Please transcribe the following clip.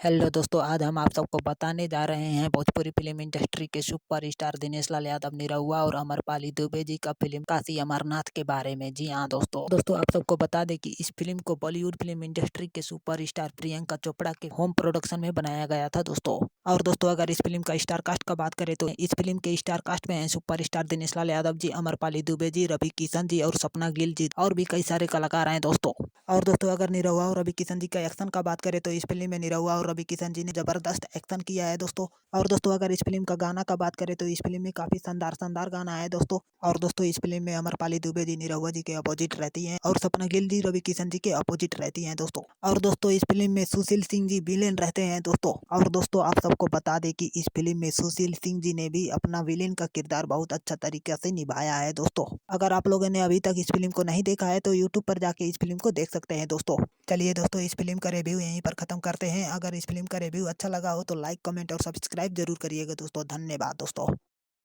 Hello दोस्तों, आज हम आप सबको बताने जा रहे हैं भोजपुरी फिल्म इंडस्ट्री के सुपरस्टार दिनेश लाल यादव निरहुआ और अमरपाली दुबे जी का फिल्म काशी अमरनाथ के बारे में। जी हाँ दोस्तों आप सबको बता दें कि इस फिल्म को बॉलीवुड फिल्म इंडस्ट्री के सुपरस्टार प्रियंका चोपड़ा के होम प्रोडक्शन में बनाया गया था दोस्तों। और दोस्तों अगर इस फिल्म का स्टार कास्ट का बात करें तो इस फिल्म के स्टार कास्ट में हैं सुपरस्टार दिनेश लाल यादव जी, अमरपाली दुबे जी, रवि किशन जी और सपना गिल जी और भी कई सारे कलाकार हैं दोस्तों। और दोस्तों अगर निरहुआ और रवि किशन जी का एक्शन का बात करें तो इस फिल्म में निरहुआ और रवि किशन जी ने जबरदस्त एक्शन किया है दोस्तों। और दोस्तों अगर इस फिल्म का गाना का बात करें तो इस फिल्म में काफी शानदार शानदार गाना है दोस्तों। और दोस्तों इस फिल्म में अमरपाली दुबे जी निरहुआ जी के अपोजिट रहती हैं और सपना गिल जी रवि किशन जी के अपोजिट रहती हैं दोस्तों। और दोस्तों इस फिल्म में सुशील सिंह जी विलेन रहते हैं दोस्तों। और दोस्तों आप सबको बता दें कि इस फिल्म में सुशील सिंह जी ने भी अपना विलेन का किरदार बहुत अच्छा तरीके से निभाया है दोस्तों। अगर आप लोगों ने अभी तक इस फिल्म को नहीं देखा है तो यूट्यूब पर जाके इस फिल्म को देख सकते हैं दोस्तों। चलिए दोस्तों इस फिल्म का रिव्यू यहीं पर खत्म करते हैं। अगर इस फिल्म का रिव्यू अच्छा लगा हो तो लाइक कमेंट और सब्सक्राइब जरूर करिएगा दोस्तों। धन्यवाद दोस्तों।